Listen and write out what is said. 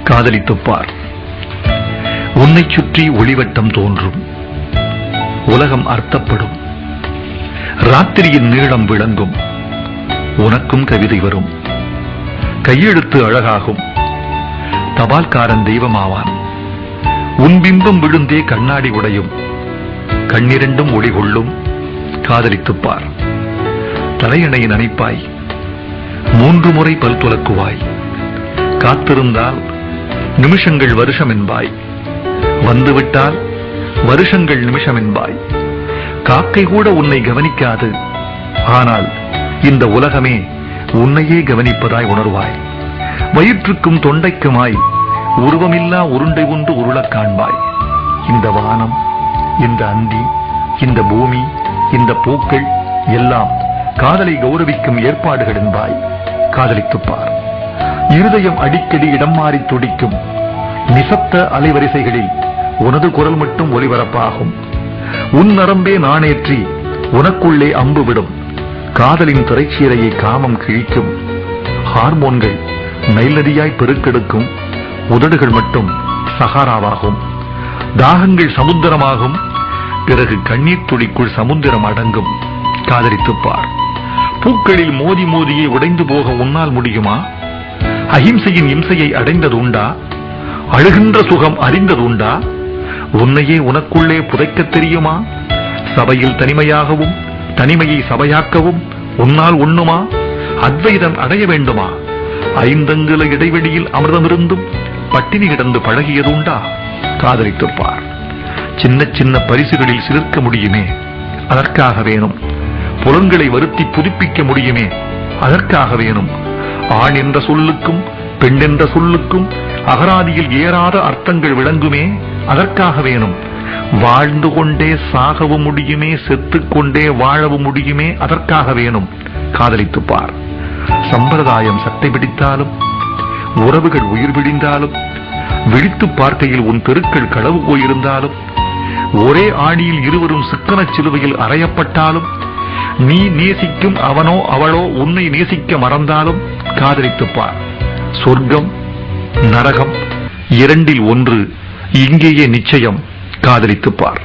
காதலித்துப் பார். உன்னைச் சுற்றி ஒளிவட்டம் தோன்றும், உலகம் அர்த்தப்படும், ராத்திரியின் நீளம் விளங்கும், உனக்கும் கவிதை வரும், கையெழுத்து அழகாகும், தபால்காரன் தெய்வமாவான், உன் பிம்பம் விழுந்தே கண்ணாடி உடையும், கண்ணிரண்டும் ஒளி கொள்ளும். காதலித்துப் பார். தலையணையை நனைப்பாய், 3 முறை பல் துலக்குவாய், காத்திருந்தால் நிமிஷங்கள் வருஷம் என்பாய், வந்துவிட்டால் வருஷங்கள் நிமிஷம் என்பாய். காக்கை கூட உன்னை கவனிக்காது, ஆனால் இந்த உலகமே உன்னையே கவனிப்பதாய் உணர்வாய். வயிற்றுக்கும் தொண்டைக்குமாய் உருவமில்லா உருண்டை ஒன்று உருளக் காண்பாய். இந்த வானம், இந்த அந்தி, இந்த பூமி, இந்த பூக்கள் எல்லாம் காதலை கௌரவிக்கும் ஏற்பாடுகள் என்பாய். காதலித்துப் பார். இருதயம் அடிக்கடி இடம் மாறி துடிக்கும், நிசப்த அலைவரிசைகளில் உனது குரல் மட்டும் ஒலிபரப்பாகும். உன் நரம்பே நாணேற்றி உனக்குள்ளே அம்பு விடும், காதலின் திரைச்சீரையை காமம் கிழிக்கும். ஹார்மோன்கள் நைல் நதியாய் பெருக்கெடுக்கும், உதடுகள் மட்டும் சஹாராவாகும். தாகங்கள் சமுத்திரமாகும், பிறகு கண்ணீர் துளிக்குள் சமுத்திரம் அடங்கும். காதலித்துப் பார். பூக்களில் மோதி மோதியே உடைந்து போக உன்னால் முடியுமா? அஹிம்சையின் இம்சையை அடைந்தது உண்டா? அழுகின்ற சுகம் அறிந்தது உண்டா? உன்னையே உனக்குள்ளே புதைக்க தெரியுமா? சபையில் தனிமையாகவும் தனிமையை சபையாக்கவும் உன்னால் உண்ணுமா? அத்வைதம் அடைய வேண்டுமா? 5 அங்குல இடைவெளியில் அமிர்தமிருந்தும் பட்டினி கிடந்து பழகியது உண்டா? காதலித்துப் பார். சின்ன சின்ன பரிசுகளில் சிலிர்க்க முடியுமே, அதற்காக வேணும். புலன்களை வருத்தி புதுப்பிக்க முடியுமே, அதற்காக வேணும். ஆண் என்ற சொல்லுக்கும் பெண் என்ற சொல்லுக்கும் அகராதியில் ஏறாத அர்த்தங்கள் விளங்குமே, அதற்காக வேணும். வாழ்ந்து கொண்டே சாகவும் முடியுமே, செத்துக்கொண்டே வாழவும் முடியுமே, அதற்காக வேணும். காதலித்துப் பார். சம்பிரதாயம் சட்டை பிடித்தாலும், உறவுகள் உயிர் பிடிந்தாலும், விழித்து பார்க்கையில் உன் தெருக்கள் களவு போயிருந்தாலும், ஒரே ஆணியில் இருவரும் சிக்கன சிலுவையில் அறையப்பட்டாலும், நீ நேசிக்கும் அவனோ அவளோ உன்னை நேசிக்க மறந்தாலும் காதலித்துப் பார். சொர்க்கம் நரகம் 2இல் 1 இங்கேயே நிச்சயம். காதலித்துப் பார்.